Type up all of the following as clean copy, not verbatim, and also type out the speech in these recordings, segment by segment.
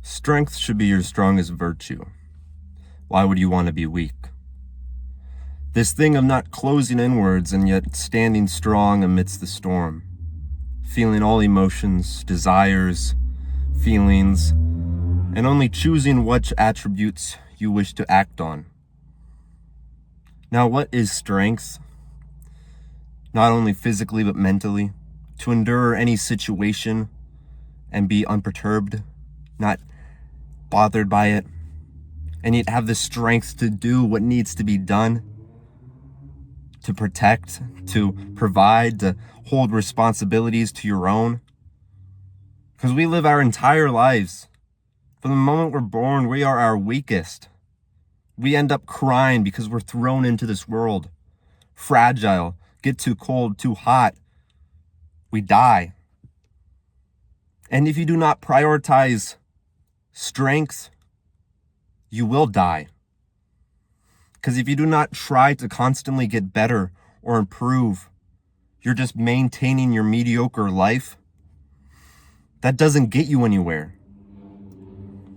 Strength should be your strongest virtue. Why would you want to be weak? This thing of not closing inwards and yet standing strong amidst the storm, feeling all emotions, desires, feelings, and only choosing which attributes you wish to act on. Now, what is strength? Not only physically but mentally, to endure any situation and be unperturbed, not bothered by it, and yet have the strength to do what needs to be done, to protect, to provide, to hold responsibilities to your own. Because we live our entire lives. From the moment we're born, we are our weakest. We end up crying because we're thrown into this world. Fragile, get too cold, too hot. We die. And if you do not prioritize strength, you will die. Because if you do not try to constantly get better or improve, you're just maintaining your mediocre life. That doesn't get you anywhere.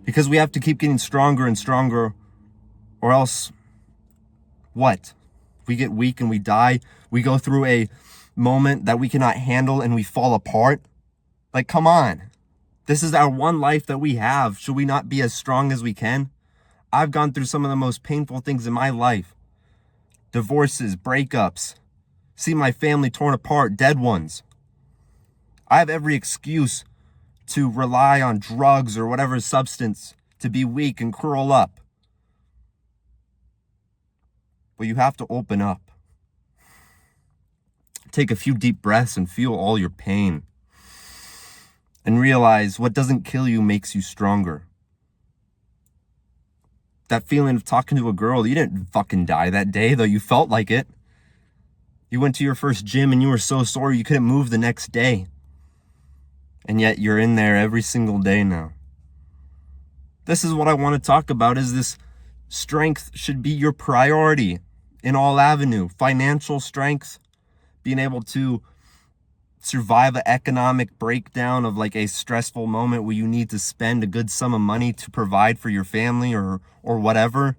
Because we have to keep getting stronger and stronger, or else what? We get weak and we die. We go through a moment that we cannot handle and we fall apart. Like, come on. This is our one life that we have. Should we not be as strong as we can? I've gone through some of the most painful things in my life. Divorces, breakups, see my family torn apart, dead ones. I have every excuse to rely on drugs or whatever substance to be weak and curl up. But you have to open up. Take a few deep breaths and feel all your pain. And realize what doesn't kill you makes you stronger. That feeling of talking to a girl, you didn't fucking die that day, though you felt like it. You went to your first gym and you were so sore you couldn't move the next day. And yet you're in there every single day now. This is what I want to talk about, is this strength should be your priority in all avenue. Financial strength, being able to survive an economic breakdown of like a stressful moment where you need to spend a good sum of money to provide for your family or whatever.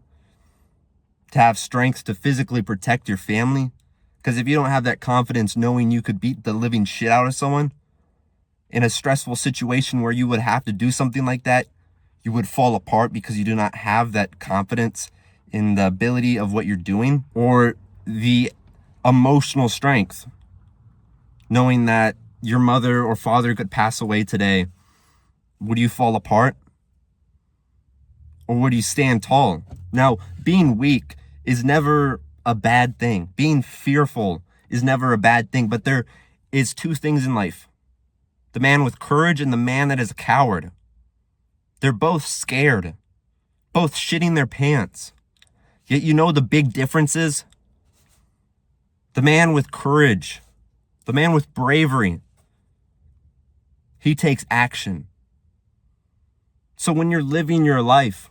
To have strength to physically protect your family. Because if you don't have that confidence knowing you could beat the living shit out of someone in a stressful situation where you would have to do something like that, you would fall apart because you do not have that confidence in the ability of what you're doing. Or the emotional strength, knowing that your mother or father could pass away today. Would you fall apart? Or would you stand tall? Now, being weak is never a bad thing. Being fearful is never a bad thing. But there is two things in life. The man with courage and the man that is a coward. They're both scared. Both shitting their pants. Yet you know the big difference is? The man with courage, the man with bravery, he takes action. So when you're living your life,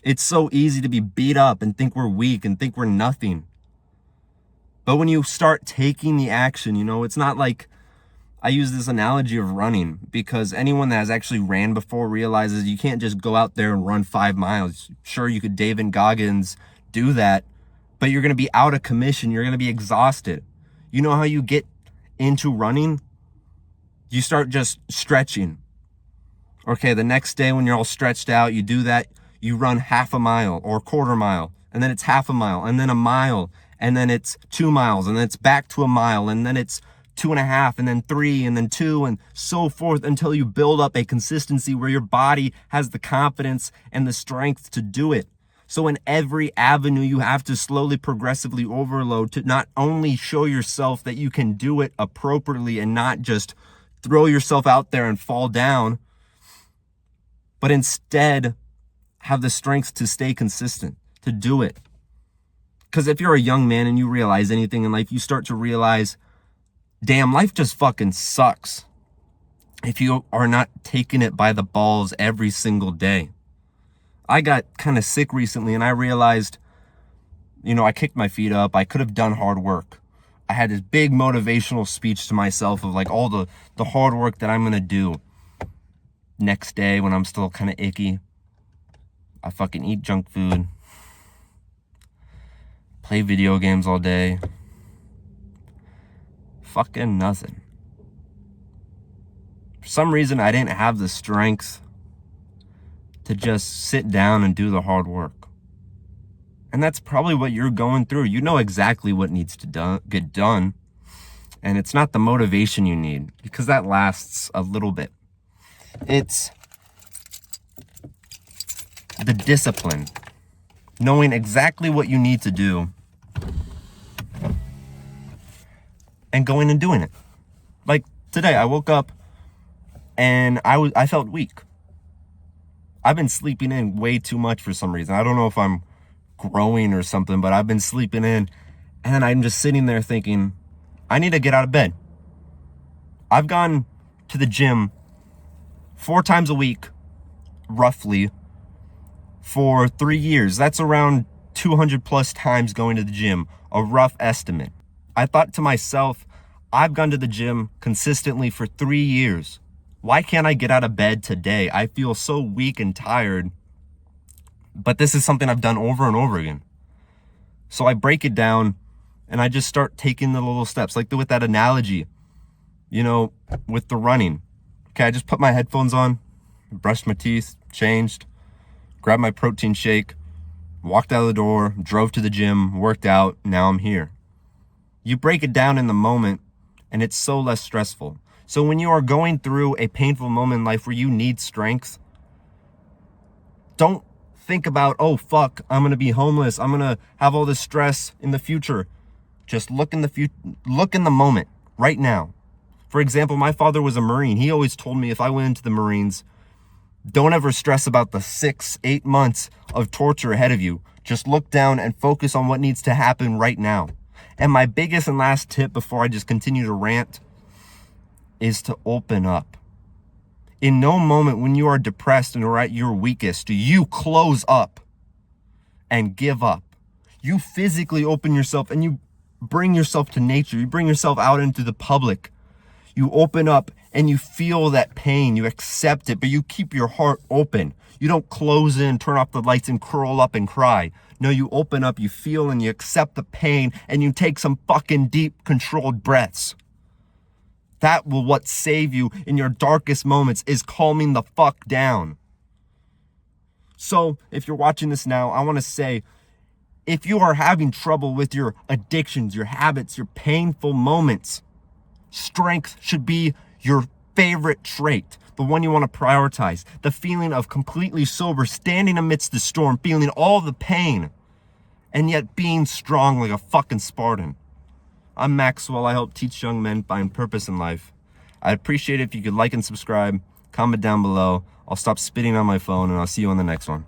it's so easy to be beat up and think we're weak and think we're nothing. But when you start taking the action, it's not like, I use this analogy of running, because anyone that has actually ran before realizes you can't just go out there and run 5 miles. Sure, you could David Goggins do that, but you're going to be out of commission. You're going to be exhausted. You know how you get into running? You start just stretching. Okay, the next day when you're all stretched out, you do that. You run half a mile or a quarter mile, and then it's half a mile, and then a mile, and then it's 2 miles, and then it's back to a mile, and then it's 2.5, and then 3, and then 2, and so forth, until you build up a consistency where your body has the confidence and the strength to do it. So in every avenue, you have to slowly, progressively overload to not only show yourself that you can do it appropriately and not just throw yourself out there and fall down, but instead have the strength to stay consistent, to do it. Because if you're a young man and you realize anything in life, you start to realize, damn, life just fucking sucks if you are not taking it by the balls every single day. I got kind of sick recently and I realized, I kicked my feet up. I could have done hard work. I had this big motivational speech to myself of like all the hard work that I'm going to do. Next day, when I'm still kind of icky, I fucking eat junk food, play video games all day. Fucking nothing. For some reason, I didn't have the strength to just sit down and do the hard work. And that's probably what you're going through. You know exactly what needs to get done. And it's not the motivation you need, because that lasts a little bit. It's the discipline. Knowing exactly what you need to do and going and doing it. Like today, I woke up and I felt weak. I've been sleeping in way too much for some reason. I don't know if I'm growing or something, but I've been sleeping in, and I'm just sitting there thinking, I need to get out of bed. I've gone to the gym 4 times a week, roughly, for 3 years. That's around 200 plus times going to the gym, a rough estimate. I thought to myself, I've gone to the gym consistently for 3 years. Why can't I get out of bed today? I feel so weak and tired. But this is something I've done over and over again. So I break it down and I just start taking the little steps. Like with that analogy, with the running. Okay, I just put my headphones on, brushed my teeth, changed, grabbed my protein shake, walked out of the door, drove to the gym, worked out, now I'm here. You break it down in the moment and it's so less stressful. So when you are going through a painful moment in life where you need strength, don't think about, oh fuck, I'm gonna be homeless, I'm gonna have all this stress in the future. Just look in the moment, right now. For example, my father was a Marine. He always told me if I went into the Marines, don't ever stress about the 6-8 months of torture ahead of you. Just look down and focus on what needs to happen right now. And my biggest and last tip before I just continue to rant is to open up. In no moment when you are depressed and are at your weakest do you close up and give up. You physically open yourself and you bring yourself to nature. You bring yourself out into the public. You open up and you feel that pain. You accept it, but you keep your heart open. You don't close in, turn off the lights and curl up and cry. No, you open up, you feel and you accept the pain and you take some fucking deep controlled breaths. That will what save you in your darkest moments, is calming the fuck down. So if you're watching this now, I want to say, if you are having trouble with your addictions, your habits, your painful moments, strength should be your favorite trait, the one you want to prioritize. The feeling of completely sober, standing amidst the storm, feeling all the pain, and yet being strong like a fucking Spartan. I'm Maxwell. I help teach young men find purpose in life. I'd appreciate it if you could like and subscribe, comment down below. I'll stop spitting on my phone, and I'll see you on the next one.